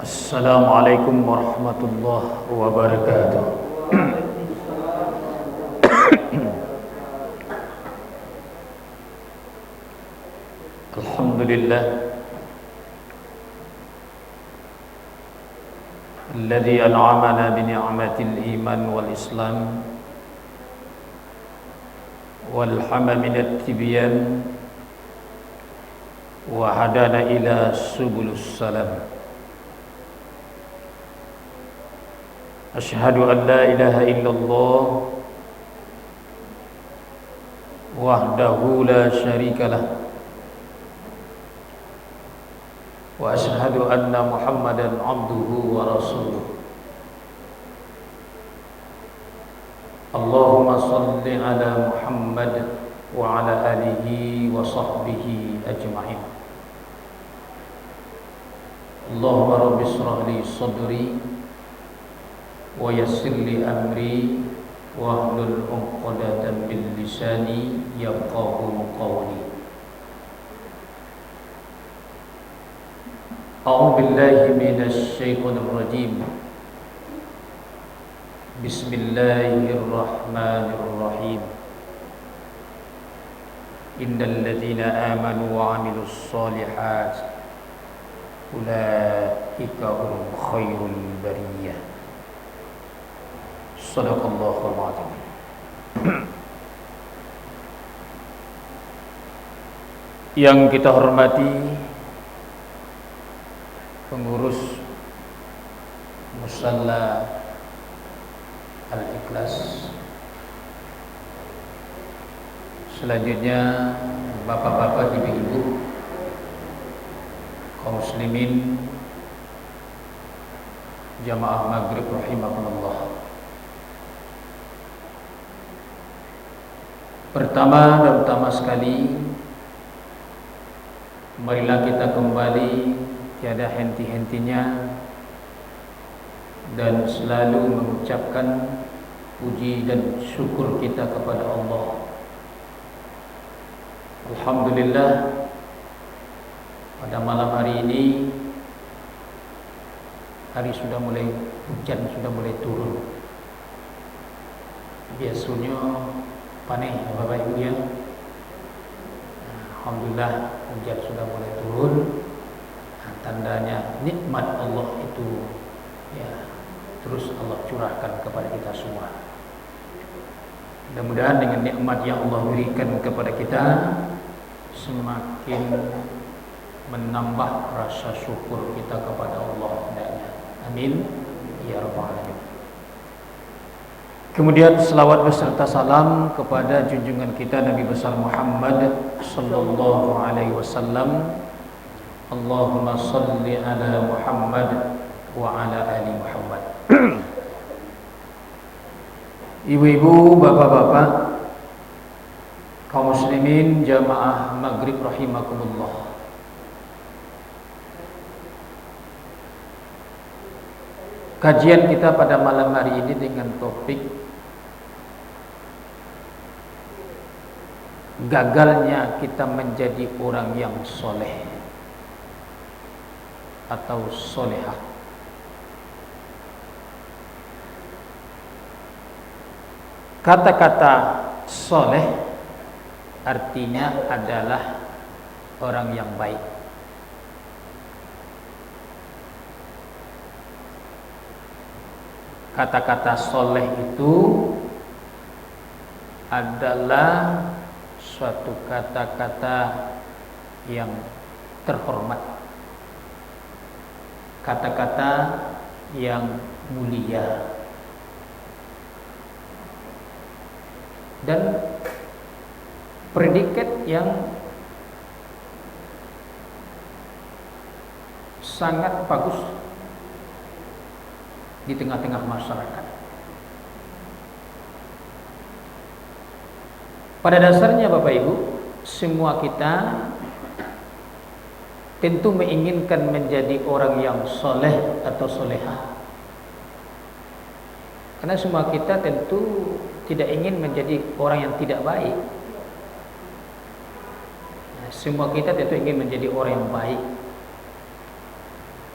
Assalamualaikum warahmatullahi wabarakatuh. Alhamdulillah alladzi an'amana bi ni'matil iman wal islam wal hama min at-tibyan wa hadana ila subulus salam. Asyhadu an la ilaha illallah wahdahu la syarikalah wa asyhadu anna Muhammadan abduhu wa rasuluh. Allahumma salli ala Muhammad wa ala alihi wa sahbihi ajma'in. Allahumma rabbi shrah li sadri wa yassir li amri wahlul 'uqdatam min lisani yafqahu qawli. A'udzu billahi minasy syaithanir rajim. Bismillahirrahmanirrahim. Innal ladzina amanu wa 'amilus shalihat ulaika hum khairul bariyah. Shadaqallahul 'azim. Yang kita hormati pengurus Musalla Al-Ikhlas, selanjutnya bapak-bapak, ibu-ibu, kaum muslimin, jamaah maghrib rahimakumullah. Pertama sekali, marilah kita kembali tiada henti-hentinya dan selalu mengucapkan puji dan syukur kita kepada Allah. Alhamdulillah, pada malam hari ini hujan sudah mulai turun. Biasanya panen Bapak Ibu ya. Alhamdulillah hujan sudah mulai turun. Tandanya nikmat Allah itu ya terus Allah curahkan kepada kita semua. Mudah-mudahan dengan nikmat yang Allah berikan kepada kita semakin menambah rasa syukur kita kepada Allah. Amin ya rabbal alamin. Kemudian selawat beserta salam kepada junjungan kita Nabi besar Muhammad sallallahu alaihi wasallam. Allahumma salli ala Muhammad wa ala ali Muhammad. Ibu-ibu, bapak-bapak, kaum muslimin jamaah maghrib rahimakumullah. Kajian kita pada malam hari ini dengan topik gagalnya kita menjadi orang yang soleh atau solehah. Kata-kata soleh artinya adalah orang yang baik. Kata-kata soleh itu adalah suatu kata-kata yang terhormat, kata-kata yang mulia, dan predikat yang sangat bagus di tengah-tengah masyarakat. Pada dasarnya Bapak Ibu, semua kita tentu menginginkan menjadi orang yang soleh atau solehah. Karena semua kita tentu tidak ingin menjadi orang yang tidak baik. Semua kita tentu ingin menjadi orang yang baik.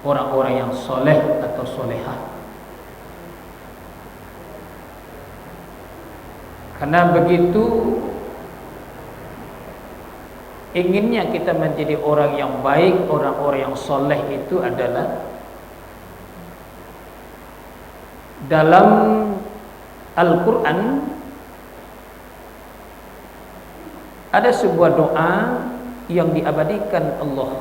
orang-orang yang soleh atau solehah. Karena begitu inginnya kita menjadi orang yang baik, orang-orang yang soleh itu adalah dalam Al-Quran ada sebuah doa yang diabadikan Allah,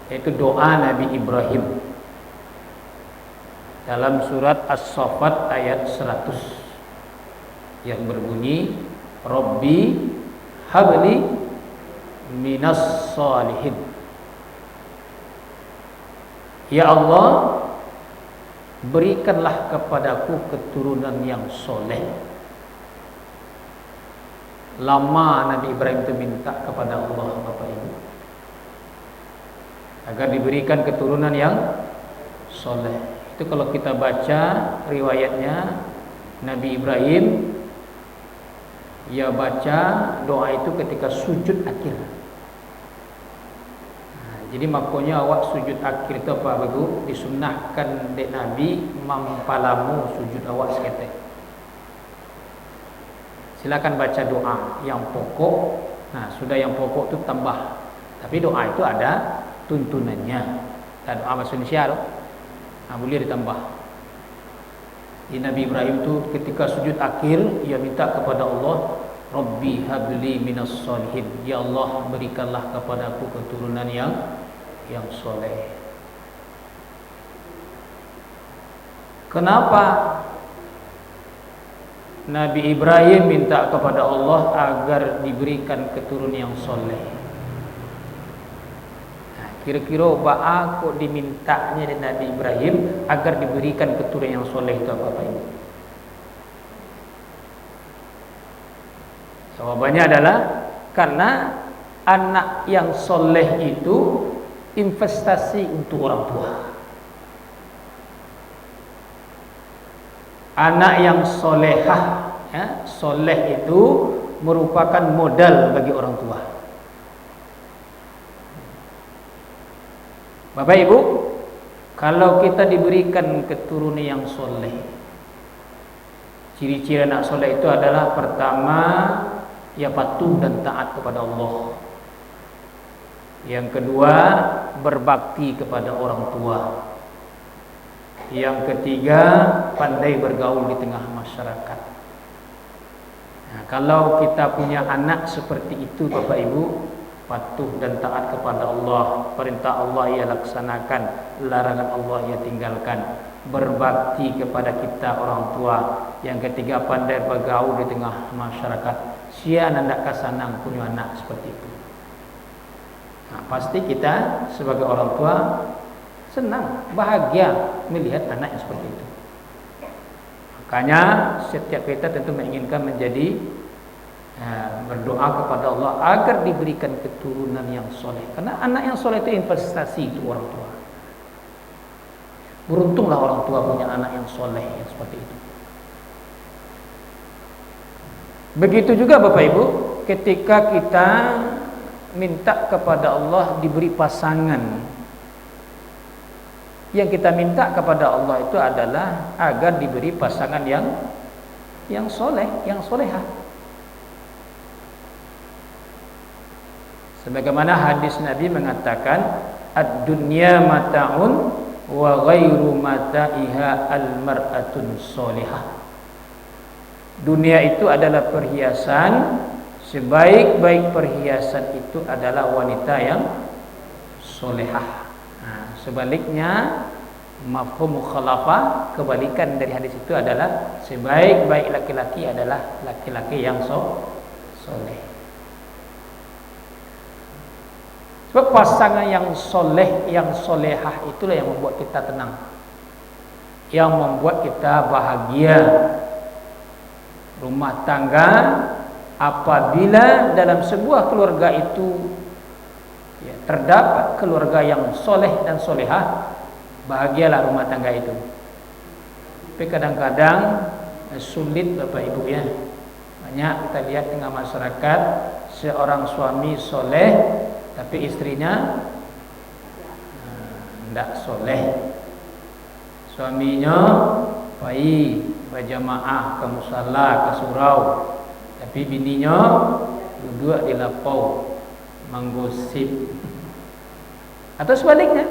yaitu doa Nabi Ibrahim dalam surat As-Saffat ayat 100 yang berbunyi, Rabbi habli minas salihin. Ya Allah, berikanlah kepadaku keturunan yang soleh. Lama Nabi Ibrahim itu minta kepada Allah, Bapak Ibu, agar diberikan keturunan yang soleh. Itu kalau kita baca riwayatnya, Nabi Ibrahim ia baca doa itu ketika sujud akhir. Jadi makanya awak sujud akhir itu apa Ibu? Disunnahkan dek Nabi mampalamu sujud awak seketek. Silakan baca doa yang pokok. Nah, sudah yang pokok itu tambah. Tapi doa itu ada tuntunannya. Dan doa bahasa Indonesia loh. Nah, boleh ditambah. Di Nabi Ibrahim itu ketika sujud akhir ia minta kepada Allah, Rabbi habli minas solihin. Ya Allah, berikanlah kepadaku keturunan yang soleh. Kenapa Nabi Ibrahim minta kepada Allah agar diberikan keturunan yang soleh? Nah, kira-kira apa kok dimintanya dari Nabi Ibrahim agar diberikan keturunan yang soleh itu apa Pak Ibu? Jawabannya adalah karena anak yang soleh itu investasi untuk orang tua. Anak yang solehah, ya, soleh itu merupakan modal bagi orang tua. Bapak Ibu, kalau kita diberikan keturunan yang soleh, ciri-ciri anak soleh itu adalah pertama, ia patuh dan taat kepada Allah. Yang kedua, berbakti kepada orang tua. Yang ketiga, pandai bergaul di tengah masyarakat. Nah, kalau kita punya anak seperti itu Bapak Ibu, patuh dan taat kepada Allah, perintah Allah ia laksanakan, larangan Allah ia tinggalkan, berbakti kepada kita orang tua. Yang ketiga, pandai bergaul di tengah masyarakat. Sia nandak kasanang punya anak seperti itu. Nah, pasti kita sebagai orang tua senang, bahagia melihat anak yang seperti itu. Makanya setiap kita tentu menginginkan menjadi berdoa kepada Allah agar diberikan keturunan yang soleh. Karena anak yang soleh itu investasi itu orang tua. Beruntunglah orang tua punya anak yang soleh yang seperti itu. Begitu juga Bapak Ibu, ketika kita minta kepada Allah diberi pasangan, yang kita minta kepada Allah itu adalah agar diberi pasangan yang soleh, yang solehah. Sebagaimana hadis Nabi mengatakan, ad-dunya mata'un wa ghairu mata'iha al-mar'atun solehah. Dunia itu adalah perhiasan, sebaik-baik perhiasan itu adalah wanita yang solehah. Nah, sebaliknya mafhum mukhalafah, kebalikan dari hadis itu adalah sebaik-baik laki-laki adalah laki-laki yang soleh. Sebab pasangan yang soleh, yang solehah itulah yang membuat kita tenang, yang membuat kita bahagia. Rumah tangga apabila dalam sebuah keluarga itu terdapat keluarga yang soleh dan solehah, bahagialah rumah tangga itu. Tapi kadang-kadang sulit Bapak Ibu ya. Banyak kita lihat tengah masyarakat, seorang suami soleh tapi istrinya tidak soleh. Suaminya baik, berjamaah ke musala, ke surau, tapi bininya duduk di lapau menggosip. Atau sebaliknya,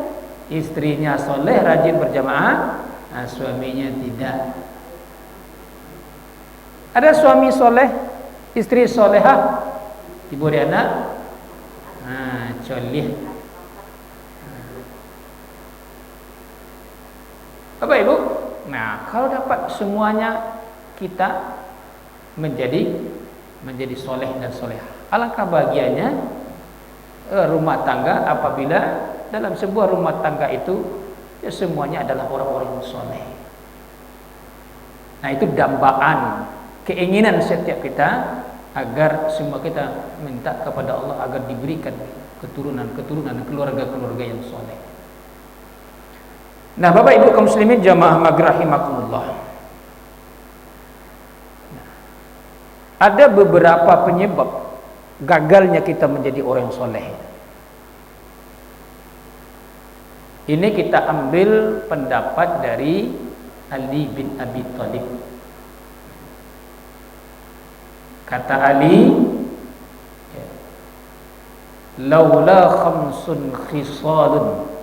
istrinya soleh, rajin berjamaah, suaminya tidak. Ada suami soleh, istri solehah, ibu dan anak colih. Bapak Ibu, nah kalau dapat semuanya kita menjadi soleh dan solehah. Alangkah bahagianya rumah tangga apabila dalam sebuah rumah tangga itu ya semuanya adalah orang-orang yang soleh. Nah itu dambaan keinginan setiap kita agar semua kita minta kepada Allah agar diberikan keturunan keluarga yang soleh. Nah Bapak Ibu kaum muslimin jamaah maghrib rahimakumullah. Ada beberapa penyebab gagalnya kita menjadi orang yang soleh. Ini kita ambil pendapat dari Ali bin Abi Thalib. Kata Ali, laula khamsun khisalun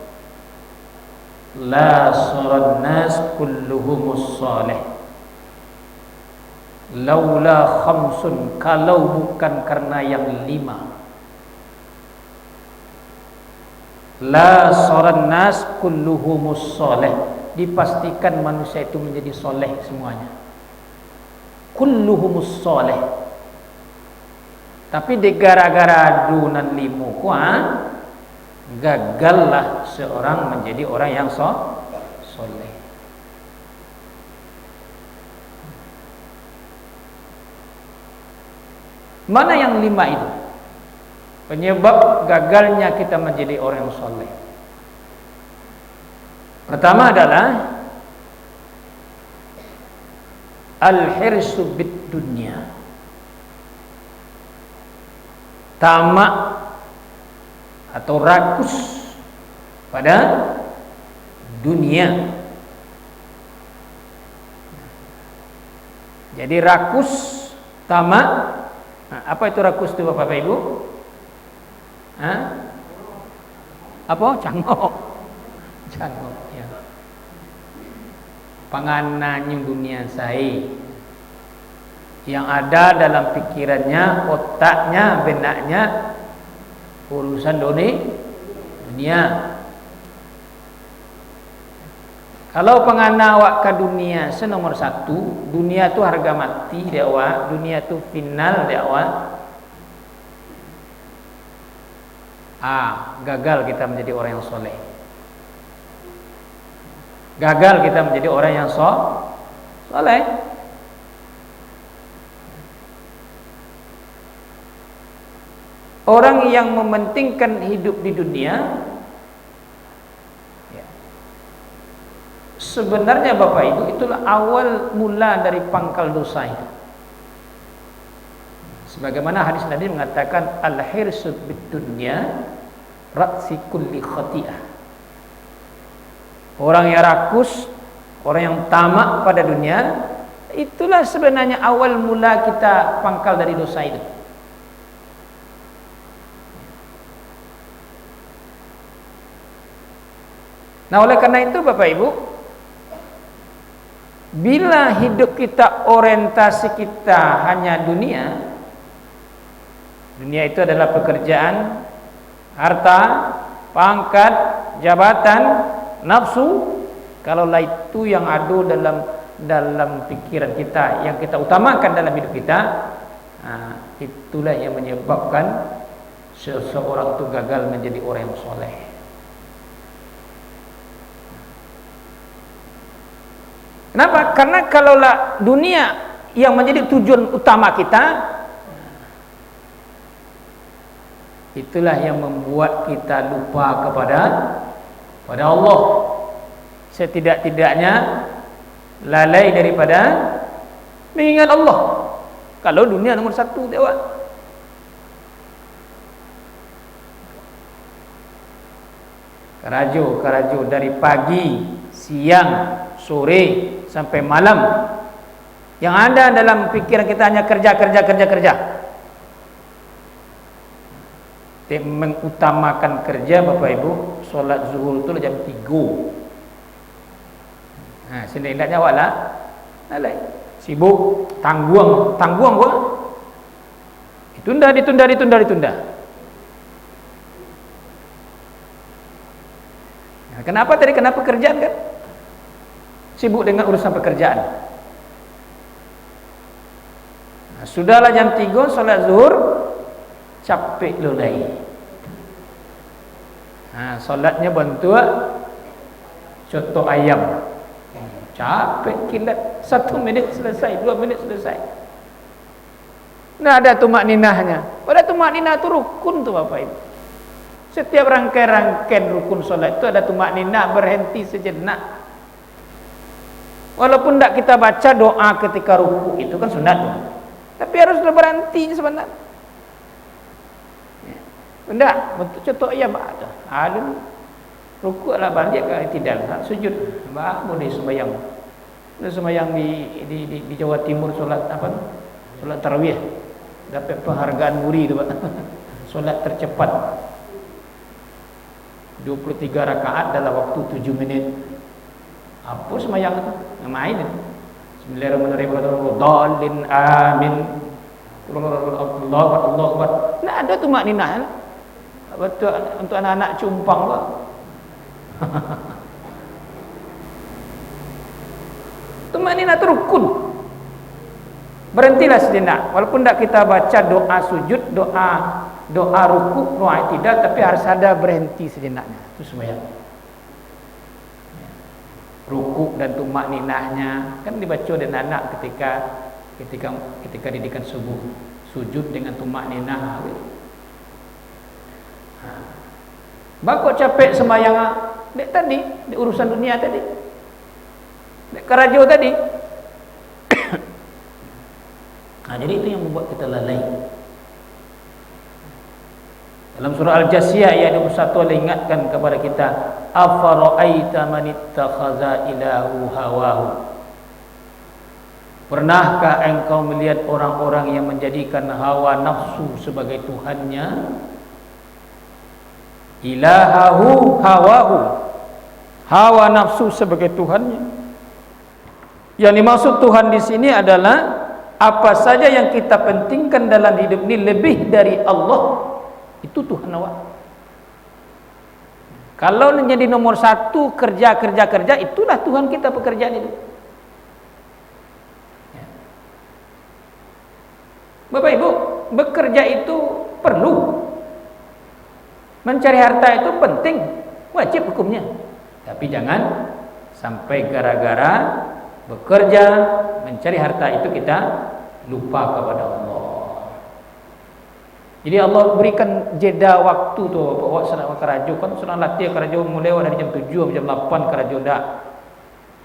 la saran nas kulluhumus salih. Laula khamsun, kalau bukan karena yang 5, la saran nas kulluhumus salih, dipastikan manusia itu menjadi soleh semuanya. Kulluhumus salih. Tapi di gara-gara adunan 5 gagallah seorang menjadi orang yang soleh. Mana yang 5 itu? Penyebab gagalnya kita menjadi orang yang soleh. Pertama adalah al-hirsu bid dunya, tamak atau rakus pada dunia. Jadi rakus, tamak. Nah, apa itu rakus itu Bapak Ibu? Apa? Cangok ya. Panganan yang dunia saya, yang ada dalam pikirannya, otaknya, benaknya urusan dunia. Kalau pengana awak ke dunia senomor 1, dunia tu harga mati dia awak, dunia tu final dia awak. Gagal kita menjadi orang yang soleh. Gagal kita menjadi orang yang soleh. Orang yang mementingkan hidup di dunia, ya, sebenarnya Bapak Ibu itulah awal mula dari pangkal dosa itu. Sebagaimana hadis Nabi mengatakan al-hirsu bid dunya ra'si kulli khati'ah. Orang yang rakus, orang yang tamak pada dunia, itulah sebenarnya awal mula kita pangkal dari dosa itu. Nah oleh karena itu Bapak Ibu, bila hidup kita, orientasi kita hanya dunia, dunia itu adalah pekerjaan, harta, pangkat, jabatan, nafsu. Kalaulah itu yang ada dalam pikiran kita, yang kita utamakan dalam hidup kita, itulah yang menyebabkan seseorang itu gagal menjadi orang yang soleh. Kenapa? Karena kalaulah dunia yang menjadi tujuan utama kita, itulah yang membuat kita lupa kepada Allah. Setidak-tidaknya lalai daripada mengingat Allah. Kalau dunia nomor 1 dewa. Kerajo dari pagi, siang, sore sampai malam. Yang ada dalam pikiran kita hanya kerja. Mengutamakan kerja Bapak Ibu, solat zuhur itu jam 3. Nah, sini tidak nyawa lah. Sibuk, tangguang gua. Ditunda. Nah, kenapa pekerjaan kan? Sibuk dengan urusan pekerjaan. Nah, sudahlah jam 3 solat zuhur, capek lulai. Nah, solatnya bantu contoh ayam. Capek kilat, 1 minit selesai, 2 minit selesai. Nah, ada tumak ninahnya. Pada tumak ninah itu rukun tuh Bapak Ibu. Setiap rangkaian rukun solat itu ada tumak ninah, berhenti sejenak. Walaupun tidak kita baca doa ketika ruku, itu kan sunat tuh. Tapi harus berhenti sebenarnya. Tidak, bentuk contoh ayam ada. Rukuk lah balik ke tidak sujud. Boleh sembahyang. Boleh sembahyang di Jawa Timur solat solat tarawih. Dapat penghargaan muri tu Pak. Solat tercepat. 23 rakaat dalam waktu 7 menit. Apa sembahyang itu? Main itu. Bismillahirrahmanirrahim. Dhalin amin. Allahu Akbar. Tidak ada tu makninah. Untuk anak-anak cumpang Pak. Tumanina itu rukun. Berhentilah sejenak. Walaupun tidak kita baca doa sujud, doa ruku, doa i'tidal, tapi harus ada berhenti sejenaknya. Itu sembahyang. Ruku dan tumakninahnya kan dibaca dan anak ketika didikan subuh. Sujud dengan tumakninah. Bakok capek sembahyang dek tadi, dek urusan dunia tadi, dek kerajo tadi. Nah, jadi itu yang membuat kita lalai. Dalam surah Al-Jasiyah ayat 21 Allah ingatkan kepada kita, afara'aita man ittakhadha ilahu hawahu. Pernahkah engkau melihat orang-orang yang menjadikan hawa nafsu sebagai tuhannya? Ilahahu hawahu, hawa nafsu sebagai tuhannya. Yang dimaksud Tuhan di sini adalah apa saja yang kita pentingkan dalam hidup ini lebih dari Allah, itu Tuhan awak. Kalau menjadi nomor 1 kerja, itulah Tuhan kita pekerjaan itu. Bapak Ibu, bekerja itu perlu. Mencari harta itu penting, wajib hukumnya. Tapi jangan sampai gara-gara bekerja, mencari harta itu kita lupa kepada Allah. Jadi Allah berikan jeda waktu tu buat senang kerajo kan, senang latih kerajo mulai dari jam 7 sampai jam 8 kerajo dah.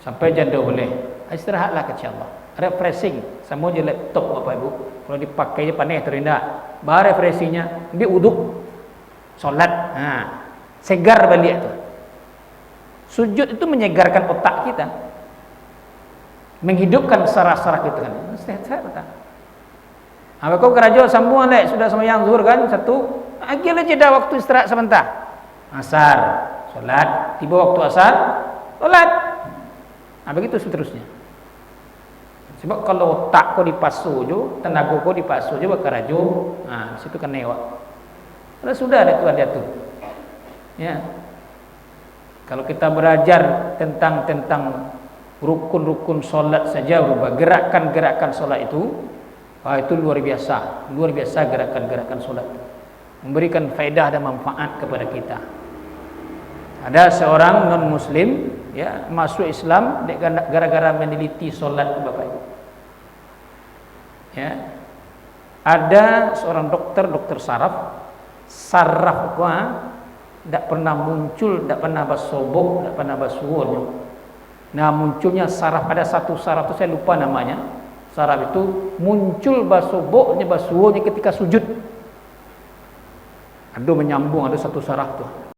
Sampai jam 2 boleh. Istirahatlah kata Allah. Refreshing, sama je laptop Bapak Ibu. Kalau dipakai je panas terindah. Bah refreshingnya, dia uduk solat, segar balik tu. Sujud itu menyegarkan otak kita, menghidupkan saraf-saraf kita kan. Sehat-sehat otak. Kau kerajo sambung lek sudah sembahyang zuhur kan satu, akhirnya jeda waktu istirahat sebentar. Asar, solat, tiba waktu asar, solat. Begitu seterusnya. Sebab kalau otak kau dipasu je, tenaga kau dipasu je berkerajo, situ kan newak. Karena sudah ada Tuhan diatur. Ya. Kalau kita belajar tentang rukun-rukun solat saja, berubah gerakan-gerakan solat itu luar biasa gerakan-gerakan solat. Memberikan faedah dan manfaat kepada kita. Ada seorang non-muslim ya masuk Islam gara-gara meneliti solat Bapak Ibu. Ya. Ada seorang dokter saraf tidak pernah muncul, tidak pernah bersobok, tidak pernah bersuarnya. Nah, munculnya saraf, ada satu saraf itu saya lupa namanya. Saraf itu muncul bersoboknya, bersuarnya ketika sujud. Ada menyambung, ada satu saraf tuh.